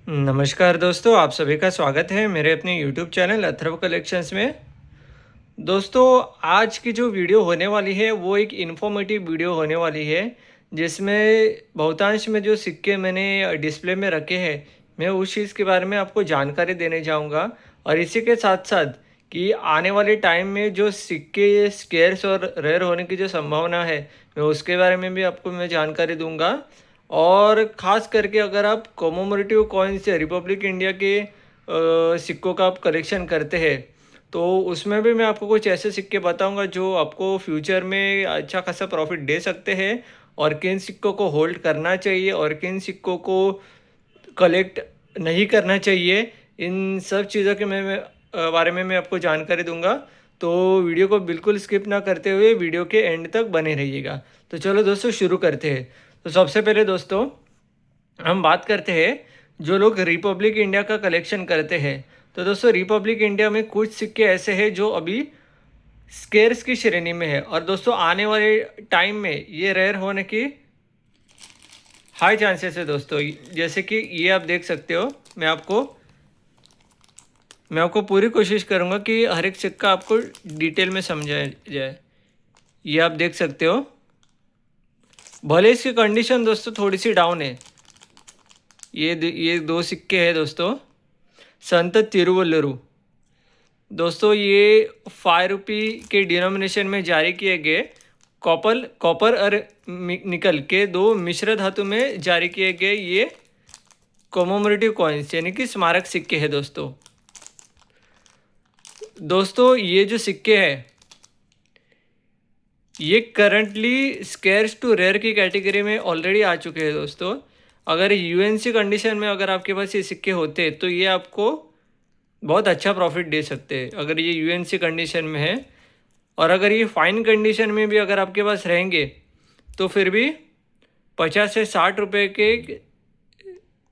नमस्कार दोस्तों, आप सभी का स्वागत है मेरे अपने यूट्यूब चैनल अथर्व कलेक्शंस में। दोस्तों, आज की जो वीडियो होने वाली है वो एक इन्फॉर्मेटिव वीडियो होने वाली है, जिसमें बहुतांश में जो सिक्के मैंने डिस्प्ले में रखे हैं, मैं उस चीज़ के बारे में आपको जानकारी देने जाऊंगा। और इसी के साथ साथ कि आने वाले टाइम में जो सिक्के स्केर्स और रेयर होने की जो संभावना है, मैं उसके बारे में भी आपको मैं जानकारी दूंगा। और ख़ास करके अगर आप कॉमोमोरेटिव कॉइन्स या रिपब्लिक इंडिया के सिक्कों का आप कलेक्शन करते हैं, तो उसमें भी मैं आपको कुछ ऐसे सिक्के बताऊंगा जो आपको फ्यूचर में अच्छा खासा प्रॉफिट दे सकते हैं, और किन सिक्कों को होल्ड करना चाहिए और किन सिक्कों को कलेक्ट नहीं करना चाहिए। इन सब चीज़ों के बारे में मैं आपको जानकारी दूंगा। तो वीडियो को बिल्कुल स्किप ना करते हुए वीडियो के एंड तक बने रहिएगा। तो चलो दोस्तों, शुरू करते हैं। तो सबसे पहले दोस्तों, हम बात करते हैं जो लोग रिपब्लिक इंडिया का कलेक्शन करते हैं। तो दोस्तों, रिपब्लिक इंडिया में कुछ सिक्के ऐसे हैं जो अभी स्केर्स की श्रेणी में है, और दोस्तों आने वाले टाइम में ये रेयर होने की हाई चांसेस है दोस्तों। जैसे कि ये आप देख सकते हो, मैं आपको पूरी कोशिश करूँगा कि हर एक सिक्का आपको डिटेल में समझाया जाए। ये आप देख सकते हो, भले इसकी कंडीशन दोस्तों थोड़ी सी डाउन है। ये दो सिक्के हैं दोस्तों, संत तिरुवल्लुरु। दोस्तों, ये 5 रुपये के डिनोमिनेशन में जारी किए गए कॉपर और निकल के दो मिश्र धातु में जारी किए गए ये कॉमोमोरेटिव कॉइन्स यानी कि स्मारक सिक्के हैं दोस्तों, ये जो सिक्के हैं ये करंटली स्केर्स टू रेयर की कैटेगरी में ऑलरेडी आ चुके हैं दोस्तों। अगर यूएनसी कंडीशन में अगर आपके पास ये सिक्के होते तो ये आपको बहुत अच्छा प्रॉफिट दे सकते हैं, अगर ये यूएनसी कंडीशन में है। और अगर ये फाइन कंडीशन में भी अगर आपके पास रहेंगे तो फिर भी 50 से 60 रुपये के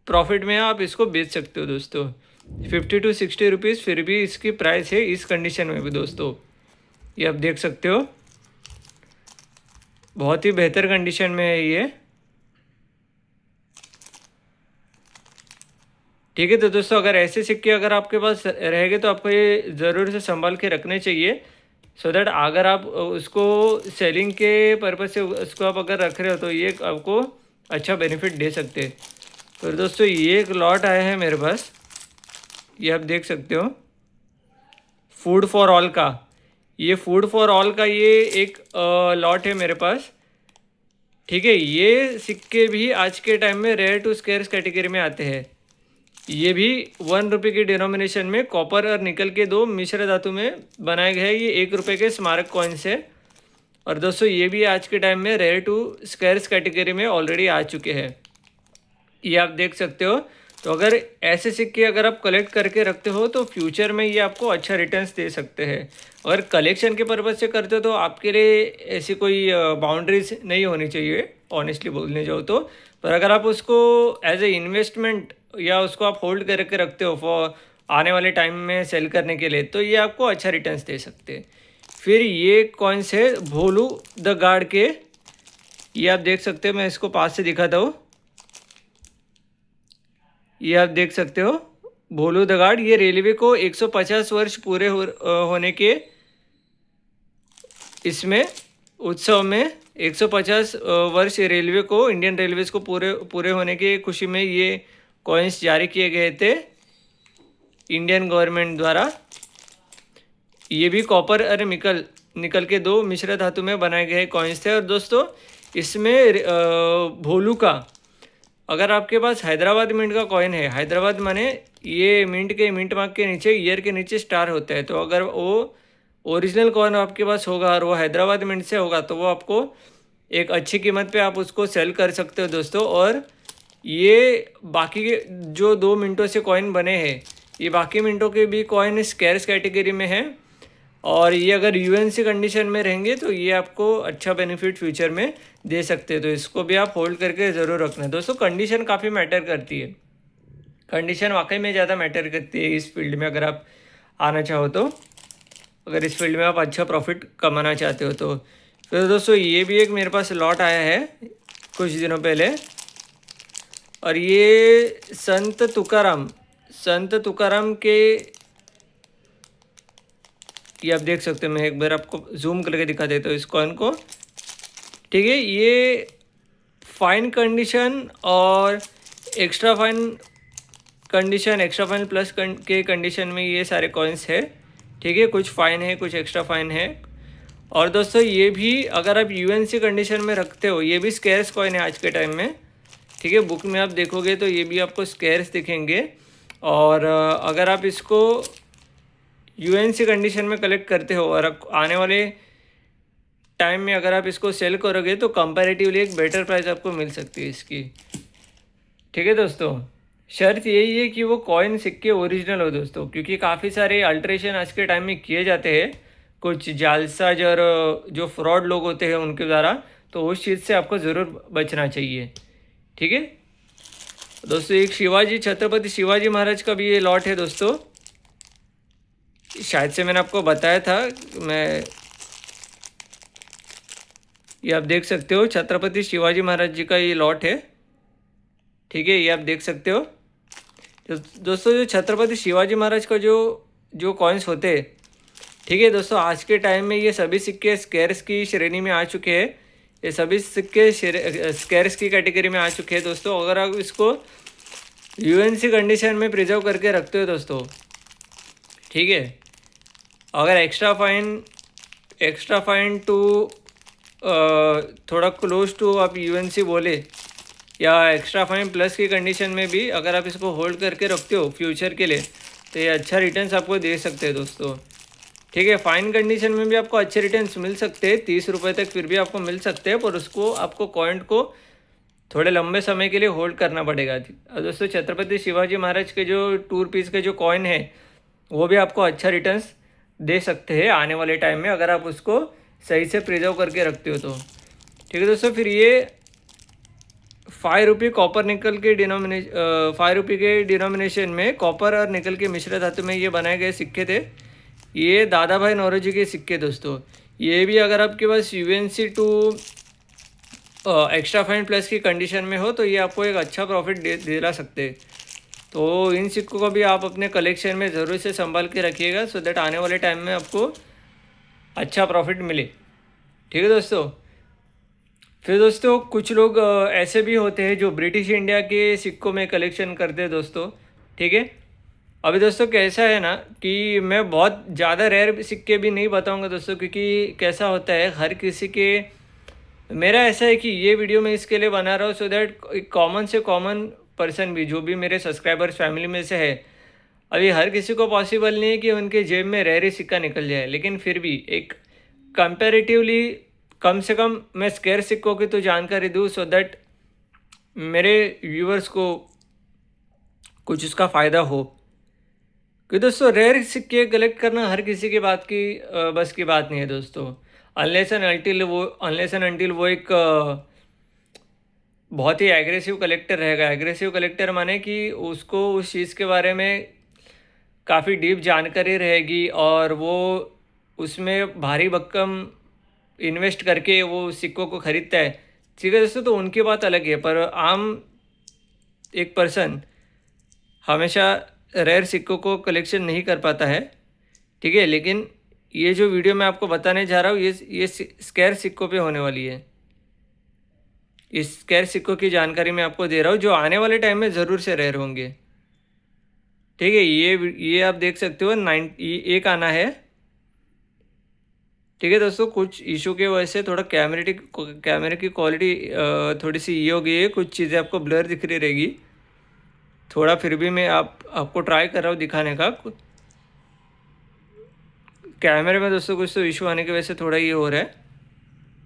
प्रॉफिट में आप इसको बेच सकते हो दोस्तों। 50 to 60 रुपीज़ फिर भी इसकी प्राइस है इस कंडीशन में भी दोस्तों। ये आप देख सकते हो, बहुत ही बेहतर कंडीशन में है ये। ठीक है, तो दोस्तों अगर ऐसे सिक्के अगर आपके पास रहेंगे तो आपको ये ज़रूर से संभाल के रखने चाहिए, सो दैट अगर आप उसको सेलिंग के पर्पज़ से उसको आप अगर रख रहे हो तो ये आपको अच्छा बेनिफिट दे सकते हैं। तो दोस्तों, ये एक लॉट आया है मेरे पास, ये आप देख सकते हो, फूड फॉर ऑल का। ये फूड फॉर ऑल का ये एक लॉट है मेरे पास। ठीक है, ये सिक्के भी आज के टाइम में रेयर टू स्केर्स कैटेगरी में आते हैं। ये भी 1 रुपये के डिनोमिनेशन में कॉपर और निकल के दो मिश्र धातु में बनाए गए हैं। ये 1 रुपये के स्मारक कॉइन्स है। और दोस्तों, ये भी आज के टाइम में रेयर टू स्केर्स कैटेगरी में ऑलरेडी आ चुके हैं, ये आप देख सकते हो। तो अगर ऐसे सिक्के अगर आप कलेक्ट करके रखते हो तो फ्यूचर में ये आपको अच्छा रिटर्न्स दे सकते हैं। अगर कलेक्शन के पर्पज़ से करते हो तो आपके लिए ऐसी कोई बाउंड्रीज नहीं होनी चाहिए, ऑनेस्टली बोलने जाओ तो। पर अगर आप उसको एज ए इन्वेस्टमेंट या उसको आप होल्ड करके रखते हो फॉर आने वाले टाइम में सेल करने के लिए, तो ये आपको अच्छा रिटर्न्स दे सकते हैं। फिर ये कॉइन्स है भोलू द गार्ड के, ये आप देख सकते हो, मैं इसको पास से दिखाता हूँ। ये आप देख सकते हो, भोलू द गार्ड। ये रेलवे को 150 वर्ष पूरे होने के इसमें उत्सव में 150 वर्ष रेलवे को, इंडियन रेलवेज को पूरे होने की खुशी में ये कॉइन्स जारी किए गए थे इंडियन गवर्नमेंट द्वारा। ये भी कॉपर और निकल के दो मिश्र धातु में बनाए गए कॉइन्स थे। और दोस्तों, इसमें भोलू का, अगर आपके पास हैदराबाद मिंट का कॉइन है, हैदराबाद माने ये मिंट मार्क के नीचे ईयर के नीचे स्टार होता है, तो अगर वो ओरिजिनल कॉइन आपके पास होगा और वो हैदराबाद मिंट से होगा तो वो आपको एक अच्छी कीमत पे आप उसको सेल कर सकते हो दोस्तों। और ये बाकी के जो 2 मिनटों से कॉइन बने हैं, ये बाकी मिनटों के भी कॉइन स्केर्स कैटेगरी में है, और ये अगर यूएनसी कंडीशन में रहेंगे तो ये आपको अच्छा बेनिफिट फ्यूचर में दे सकते हैं। तो इसको भी आप होल्ड करके ज़रूर रखना दोस्तों। कंडीशन काफ़ी मैटर करती है, कंडीशन वाकई में ज़्यादा मैटर करती है इस फील्ड में, अगर आप आना चाहो तो, अगर इस फील्ड में आप अच्छा प्रॉफिट कमाना चाहते हो तो। फिर दोस्तों, ये भी एक मेरे पास लॉट आया है कुछ दिनों पहले, और ये संत तुकाराम के, ये आप देख सकते हो, मैं एक बार आपको जूम करके दिखा देता हूँ इस कॉइन को। ठीक है, ये फाइन कंडीशन और extra fine condition, extra fine plus के कंडीशन में ये सारे कॉइन्स है। ठीक है, कुछ फाइन है, कुछ एक्स्ट्रा फाइन है। और दोस्तों ये भी अगर आप यूएनसी कंडीशन में रखते हो, ये भी स्केर्स कॉइन है आज के टाइम में। ठीक है, बुक में आप देखोगे तो ये भी आपको स्केर्स दिखेंगे। और अगर आप इसको यूएनसी कंडीशन में कलेक्ट करते हो और आने वाले टाइम में अगर आप इसको सेल करोगे तो कंपैरेटिवली एक बेटर प्राइस आपको मिल सकती है इसकी। ठीक है दोस्तों, शर्त यही है कि वो कॉइन सिक्के ओरिजिनल हो दोस्तों, क्योंकि काफ़ी सारे अल्ट्रेशन आज के टाइम में किए जाते हैं कुछ जालसाज और जो फ्रॉड लोग होते हैं उनके द्वारा, तो उस चीज़ से आपको ज़रूर बचना चाहिए। ठीक है दोस्तों, एक छत्रपति शिवाजी महाराज का भी ये लॉट है दोस्तों। शायद से मैंने आपको बताया था, मैं ये आप देख सकते हो छत्रपति शिवाजी महाराज जी का ये लॉट है। ठीक है, ये आप देख सकते हो। तो दोस्तों जो छत्रपति शिवाजी महाराज का जो कॉइन्स होते हैं, ठीक है दोस्तों, आज के टाइम में ये सभी सिक्के स्केर्स की श्रेणी में आ चुके हैं। ये सभी सिक्के स्केर्स की कैटेगरी में आ चुके हैं दोस्तों। अगर आप इसको यूएनसी कंडीशन में प्रिजर्व करके रखते हो दोस्तों, ठीक है, अगर एक्स्ट्रा फाइन टू थोड़ा क्लोज टू आप यूएनसी बोले, या एक्स्ट्रा फाइन प्लस की कंडीशन में भी अगर आप इसको होल्ड करके रखते हो फ्यूचर के लिए, तो ये अच्छा रिटर्न्स आपको दे सकते हैं दोस्तों। ठीक है, फाइन कंडीशन में भी आपको अच्छे रिटर्न्स मिल सकते हैं, 30 रुपये तक फिर भी आपको मिल सकते हैं, पर उसको आपको कॉइन को थोड़े लंबे समय के लिए होल्ड करना पड़ेगा। दोस्तों छत्रपति शिवाजी महाराज के जो टूर पीस के जो कॉइन है वो भी आपको अच्छा रिटर्न्स दे सकते हैं आने वाले टाइम में, अगर आप उसको सही से प्रिजर्व करके रखते हो तो। ठीक है दोस्तों, फिर ये 5 रुपये कॉपर निकल के 5 रुपये के डिनोमिनेशन में कॉपर और निकल के मिश्र धातु में ये बनाए गए सिक्के थे। ये दादा भाई नौरोजी के सिक्के दोस्तों। ये भी अगर आपके पास UNC to extra fine plus की कंडीशन में हो तो ये आपको एक अच्छा प्रॉफिट दिला सकते। तो इन सिक्कों को भी आप अपने कलेक्शन में ज़रूर से संभाल के रखिएगा, सो दैट आने वाले टाइम में आपको अच्छा प्रॉफिट मिले। ठीक है दोस्तों, फिर दोस्तों कुछ लोग ऐसे भी होते हैं जो ब्रिटिश इंडिया के सिक्कों में कलेक्शन करते हैं दोस्तों। ठीक है, अभी दोस्तों कैसा है ना कि मैं बहुत ज़्यादा रेयर सिक्के भी नहीं बताऊंगा दोस्तों, क्योंकि कैसा होता है हर किसी के, मेरा ऐसा है कि ये वीडियो मैं इसके लिए बना रहा हूँ सो दैट एक कॉमन से कॉमन पर्सन भी, जो भी मेरे सब्सक्राइबर्स फैमिली में से है, अभी हर किसी को पॉसिबल नहीं है कि उनके जेब में रेयर ही सिक्का निकल जाए, लेकिन फिर भी एक कंपैरेटिवली कम से कम मैं स्केयर सिक्कों की तो जानकारी दूँ, सो दैट मेरे व्यूअर्स को कुछ उसका फ़ायदा हो। कि दोस्तों रेयर सिक्के कलेक्ट करना हर किसी की बस की बात नहीं है दोस्तों, अनलेस एंड अनटिल वो एक बहुत ही एग्रेसिव कलेक्टर रहेगा। एग्रेसिव कलेक्टर माने कि उसको उस चीज़ के बारे में काफ़ी डीप जानकारी रहेगी और वो उसमें भारी भक्कम इन्वेस्ट करके वो सिक्कों को ख़रीदता है। ठीक है दोस्तों, तो उनकी बात अलग है, पर आम एक पर्सन हमेशा रेयर सिक्कों को कलेक्शन नहीं कर पाता है। ठीक है, लेकिन ये जो वीडियो मैं आपको बताने जा रहा हूँ ये स्केयर सिक्कों पे होने वाली है। इस स्केयर सिक्कों की जानकारी मैं आपको दे रहा हूँ जो आने वाले टाइम में ज़रूर से रेयर होंगे। ठीक है, ये आप देख सकते हो एक आना है। ठीक है दोस्तों, कुछ इशू के वजह से थोड़ा कैमरे की क्वालिटी थोड़ी सी ये हो गई है, कुछ चीज़ें आपको ब्लर दिख रही रहेगी थोड़ा, फिर भी मैं आपको ट्राई कर रहा हूँ दिखाने का। कैमरे में दोस्तों कुछ तो इशू आने की वजह से थोड़ा ये हो रहा है।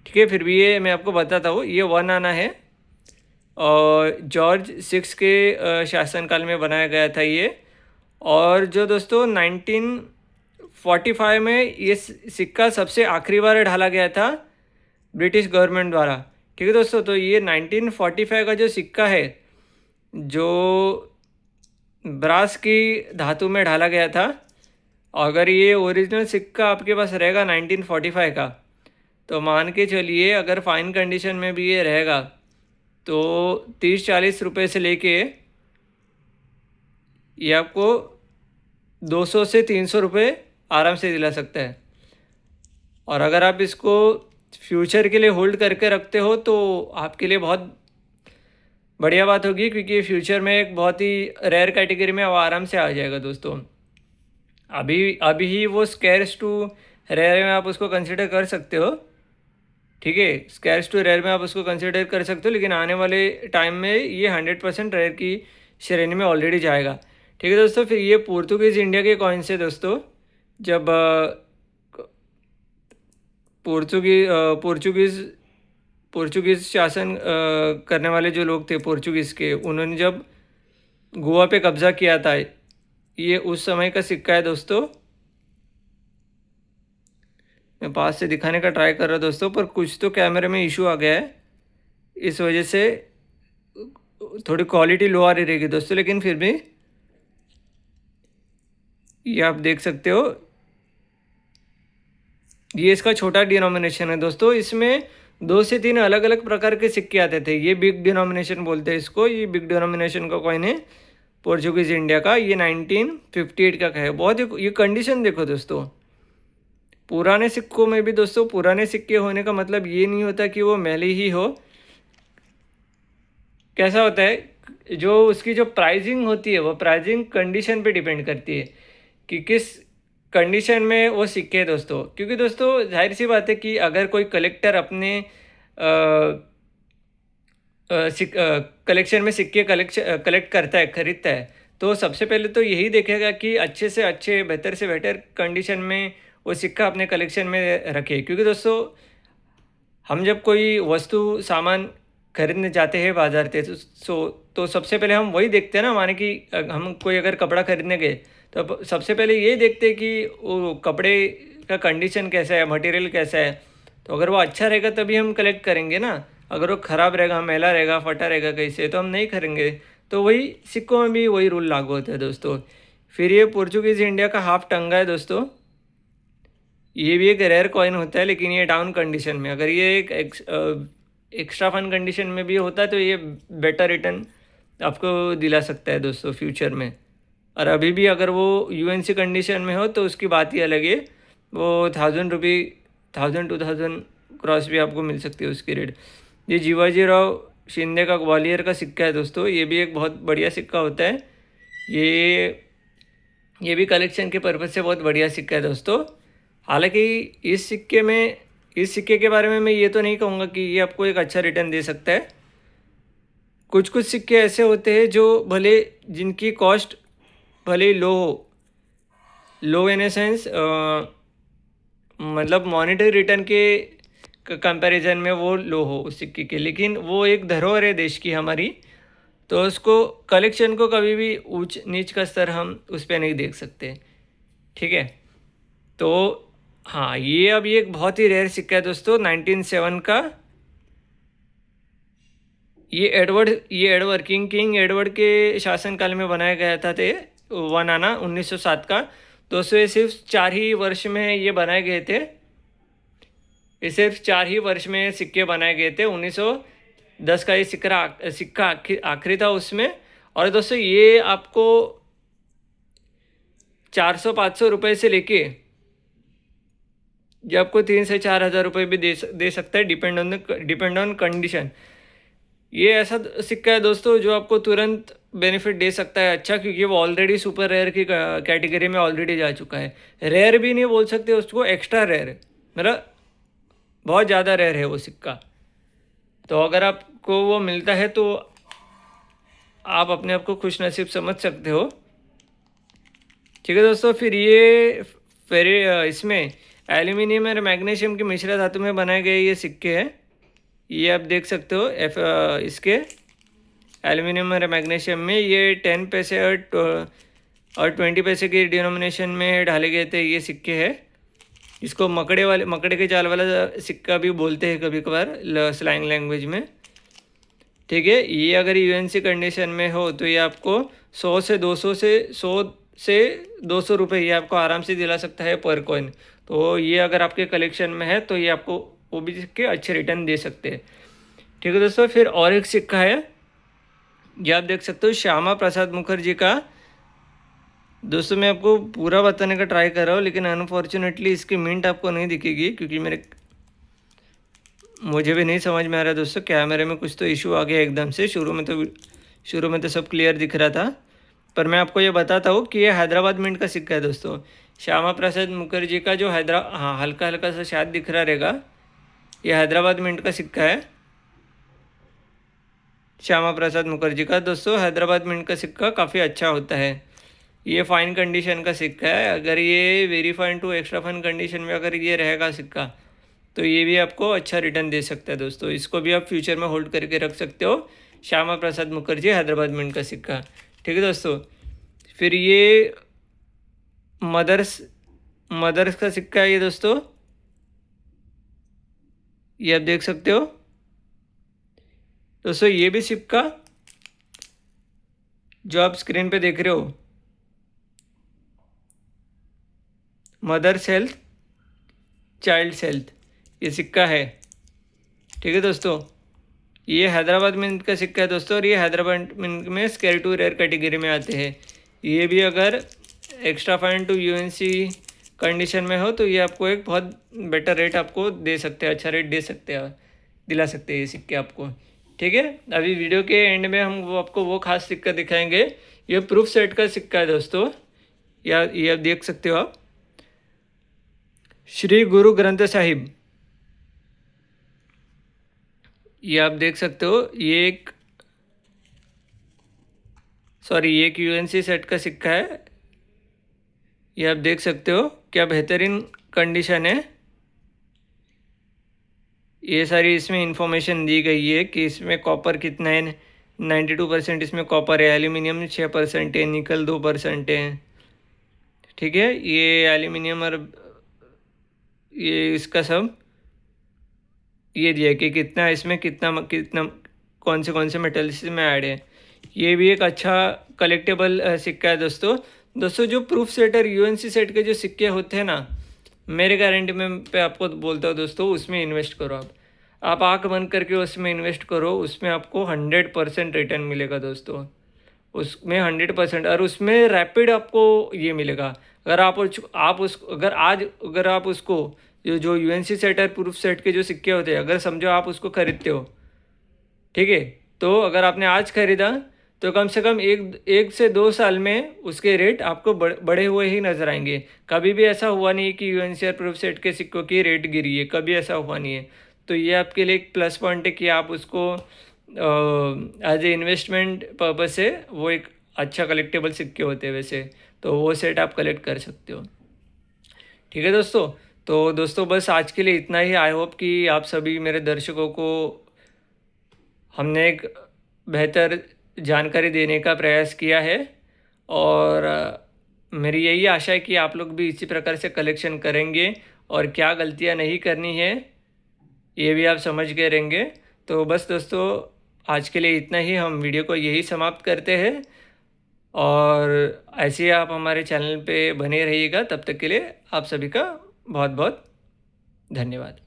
ठीक है, फिर भी ये मैं आपको बताता हूँ, ये 1 आना है और जॉर्ज 6 के शासनकाल में बनाया गया था ये। और जो दोस्तों 1945 में ये सिक्का सबसे आखिरी बार ढाला गया था ब्रिटिश गवर्नमेंट द्वारा। ठीक है दोस्तों, तो ये 1945 का जो सिक्का है जो ब्रास की धातु में ढाला गया था, अगर ये ओरिजिनल सिक्का आपके पास रहेगा 1945 का, तो मान के चलिए अगर फाइन कंडीशन में भी ये रहेगा तो 30-40 रुपये से लेके ये आपको 200 से 300 रुपये आराम से दिला सकता है। और अगर आप इसको फ्यूचर के लिए होल्ड करके रखते हो तो आपके लिए बहुत बढ़िया बात होगी, क्योंकि फ्यूचर में एक बहुत ही रेयर कैटेगरी में वो आराम से आ जाएगा दोस्तों। अभी अभी ही वो स्कैर्स टू रेयर में आप उसको कंसिडर कर सकते हो, ठीक है। स्कैर्स टू रेयर में आप उसको कंसिडर कर सकते हो, लेकिन आने वाले टाइम में ये 100% रेयर की श्रेणी में ऑलरेडी जाएगा, ठीक है दोस्तों। फिर ये पोर्तुगीज़ इंडिया के कॉइन्स है दोस्तों। जब पोर्चुगीज़ शासन करने वाले जो लोग थे पोर्चुगीज़ के, उन्होंने जब गोवा पे कब्ज़ा किया था, ये उस समय का सिक्का है दोस्तों। मैं पास से दिखाने का ट्राई कर रहा दोस्तों, पर कुछ तो कैमरे में इशू आ गया है, इस वजह से थोड़ी क्वालिटी लो आ रही रहेगी दोस्तों, लेकिन फिर भी ये आप देख सकते हो, ये इसका छोटा डिनोमिनेशन है दोस्तों। इसमें 2 से 3 अलग अलग प्रकार के सिक्के आते थे। ये बिग डिनोमिनेशन बोलते हैं इसको, ये बिग डिनोमिनेशन का कॉइन है पोर्चुगीज़ इंडिया का। ये 1958 का है। बहुत ये कंडीशन देखो दोस्तों, पुराने सिक्कों में भी दोस्तों, पुराने सिक्के होने का मतलब ये नहीं होता कि वो मैले ही हो। कैसा होता है, जो उसकी जो प्राइसिंग होती है वो प्राइसिंग कंडीशन पे डिपेंड करती है कि किस कंडीशन में वो सिक्के हैं दोस्तों। क्योंकि दोस्तों जाहिर सी बात है कि अगर कोई कलेक्टर अपने कलेक्शन में सिक्के कलेक्ट करता है, ख़रीदता है, तो सबसे पहले तो यही देखेगा कि अच्छे से अच्छे, बेहतर से बेहतर कंडीशन में वो सिक्का अपने कलेक्शन में रखे। क्योंकि दोस्तों हम जब कोई वस्तु सामान खरीदने जाते हैं बाजार से, तो सबसे पहले हम वही देखते हैं ना, माने कि हम कोई अगर कपड़ा खरीदने गए तो सबसे पहले ये देखते हैं कि वो कपड़े का कंडीशन कैसा है, मटेरियल कैसा है। तो अगर वो अच्छा रहेगा तभी हम कलेक्ट करेंगे ना। अगर वो ख़राब रहेगा, मैला रहेगा, फटा रहेगा कैसे, तो हम नहीं खरीदेंगे। तो वही सिक्कों में भी वही रूल लागू होता है दोस्तों। फिर ये पोर्चुगीज़ इंडिया का हाफ टंगा है दोस्तों। ये भी एक रेयर कॉइन होता है, लेकिन ये डाउन कंडीशन में, अगर ये एक एक्स्ट्रा फन कंडीशन में भी होता है तो ये बेटर रिटर्न आपको दिला सकता है दोस्तों फ्यूचर में। और अभी भी अगर वो यूएनसी कंडीशन में हो तो उसकी बात ही अलग है, वो 1000 क्रॉस भी आपको मिल सकती है उसकी रेट। ये जीवाजी राव शिंदे का ग्वालियर का सिक्का है दोस्तों। ये भी एक बहुत बढ़िया सिक्का होता है। ये भी कलेक्शन के पर्पज़ से बहुत बढ़िया सिक्का है दोस्तों। हालांकि इस सिक्के के बारे में मैं ये तो नहीं कहूँगा कि ये आपको एक अच्छा रिटर्न दे सकता है। कुछ कुछ सिक्के ऐसे होते हैं जो भले जिनकी कॉस्ट भले ही लो इन ए सेंस, मतलब मॉनेटरी रिटर्न के कंपैरिजन में वो लो हो उस सिक्के के, लेकिन वो एक धरोहर है देश की हमारी, तो उसको कलेक्शन को कभी भी ऊंच नीच का स्तर हम उस पर नहीं देख सकते, ठीक है। तो हाँ, ये अभी एक बहुत ही रेयर सिक्का है दोस्तों, 1907 का। ये एडवर्ड किंग एडवर्ड के शासनकाल में बनाया गया था। 1 आना 1907 का। दोस्तों ये सिर्फ 4 ही वर्ष में ये बनाए गए थे। ये सिर्फ 4 ही वर्ष में सिक्के बनाए गए थे। 1910 का ये सिक्का आखिरी था उसमें। और दोस्तों ये आपको 400-500 रुपये से लेके ये आपको 3 से 4 हज़ार रुपये भी दे सकता है, डिपेंड ऑन कंडीशन। ये ऐसा सिक्का है दोस्तों जो आपको तुरंत बेनिफिट दे सकता है अच्छा, क्योंकि वो ऑलरेडी सुपर रेयर की कैटेगरी में ऑलरेडी जा चुका है। रेयर भी नहीं बोल सकते उसको, एक्स्ट्रा रेयर है, मतलब बहुत ज़्यादा रेयर है वो सिक्का। तो अगर आपको वो मिलता है तो आप अपने आप को खुश नसीब समझ सकते हो, ठीक है दोस्तों। फिर इसमें एल्यूमिनियम और मैग्नीशियम की मिश्र धातु में बनाए गए ये सिक्के हैं। ये आप देख सकते हो इसके एल्यूमिनियम और मैग्नीशियम में ये 10 पैसे और 20 पैसे की डिनोमिनेशन में डाले गए थे ये सिक्के हैं। इसको मकड़े के चाल वाला सिक्का भी बोलते हैं कभी कभार स्लैंग लैंग्वेज में, ठीक है। ये अगर यूएनसी कंडीशन में हो तो ये आपको 100 से 200 रुपये ये आपको आराम से दिला सकता है पर कॉइन। तो ये अगर आपके कलेक्शन में है तो ये आपको वो भी के अच्छे रिटर्न दे सकते हैं। ठीक है दोस्तों, फिर और एक सिक्का है, ये आप देख सकते हो श्यामा प्रसाद मुखर्जी का। दोस्तों मैं आपको पूरा बताने का ट्राई कर रहा हूँ, लेकिन अनफॉर्चुनेटली इसकी मिंट आपको नहीं दिखेगी, क्योंकि मुझे भी नहीं समझ में आ रहा दोस्तों, कैमरे में कुछ तो इशू आ गया एकदम से। शुरू में तो सब क्लियर दिख रहा था, पर मैं आपको ये बताता हूँ कि ये हैदराबाद मिंट का सिक्का है दोस्तों। श्यामा प्रसाद मुखर्जी का जो हाँ, हल्का हल्का सा शायद दिख रहा रहेगा, ये हैदराबाद मिंट का सिक्का है, श्यामा प्रसाद मुखर्जी का। दोस्तों हैदराबाद मिंट का सिक्का काफ़ी अच्छा होता है, ये फाइन कंडीशन का सिक्का है। अगर ये very fine to extra fine condition में अगर ये रहेगा सिक्का, तो ये भी आपको अच्छा रिटर्न दे सकता है दोस्तों। इसको भी आप फ्यूचर में होल्ड करके रख सकते हो, श्यामा प्रसाद मुखर्जी हैदराबाद मिंट का सिक्का। ठीक है दोस्तों, फिर ये मदर्स मदर्स का सिक्का है ये दोस्तों, ये आप देख सकते हो दोस्तों। ये भी सिक्का जो आप स्क्रीन पे देख रहे हो, मदर्स हेल्थ चाइल्ड हेल्थ, ये सिक्का है। ठीक है दोस्तों, ये हैदराबाद मिंट का सिक्का है दोस्तों, और ये हैदराबाद मिंट में स्केयर टू रेयर कैटेगरी में आते हैं। ये भी अगर extra fine to UNC condition में हो, तो ये आपको एक बहुत बेटर रेट आपको दे सकते हैं, अच्छा रेट दिला सकते हैं ये सिक्के आपको। ठीक है, अभी वीडियो के एंड में हम आपको वो खास सिक्का दिखाएंगे। ये प्रूफ सेट का सिक्का है दोस्तों, या ये आप देख सकते हो आप, श्री गुरु ग्रंथ साहिब, ये आप देख सकते हो। ये एक यूएनसी सेट का सिक्का है, ये आप देख सकते हो क्या बेहतरीन कंडीशन है। ये सारी इसमें इंफॉर्मेशन दी गई है कि इसमें कॉपर कितना है, 92% इसमें कॉपर है, एल्यूमिनियम 6% है, निकल 2% है। ठीक है, ये एल्यूमिनियम और ये इसका सब ये दिया है कि कितना इसमें कितना कितना कौन से मेटल्स में ऐड है। ये भी एक अच्छा कलेक्टेबल सिक्का है दोस्तों। जो प्रूफ सेट और यूएनसी सेट के जो सिक्के होते हैं ना, मेरे गारंटी में पे आपको बोलता हूँ दोस्तों, उसमें इन्वेस्ट करो आप आंख बंद करके उसमें इन्वेस्ट करो, उसमें आपको 100% रिटर्न मिलेगा दोस्तों, उसमें 100%। और उसमें रैपिड आपको ये मिलेगा। अगर अगर आप उसको जो यूएनसी सेट और प्रूफ सेट के जो सिक्के होते हैं, अगर समझो आप उसको खरीदते हो, ठीक है, तो अगर आपने आज खरीदा तो कम से कम एक से 2 साल में उसके रेट आपको बढ़े हुए ही नज़र आएंगे। कभी भी ऐसा हुआ नहीं कि यूएनसी और प्रूफ सेट के सिक्कों की रेट गिरी है, कभी ऐसा हुआ नहीं है। तो ये आपके लिए एक प्लस पॉइंट है कि आप उसको एज ए इन्वेस्टमेंट पर्पज से, वो एक अच्छा कलेक्टेबल सिक्के होते हैं वैसे, तो वो सेट आप कलेक्ट कर सकते हो। ठीक है दोस्तों, तो दोस्तों बस आज के लिए इतना ही। आई होप कि आप सभी मेरे दर्शकों को हमने एक बेहतर जानकारी देने का प्रयास किया है, और मेरी यही आशा है कि आप लोग भी इसी प्रकार से कलेक्शन करेंगे, और क्या गलतियां नहीं करनी है ये भी आप समझ के रहेंगे। तो बस दोस्तों आज के लिए इतना ही, हम वीडियो को यही समाप्त करते हैं, और ऐसे ही आप हमारे चैनल पे बने रहिएगा। तब तक के लिए आप सभी का बहुत बहुत धन्यवाद।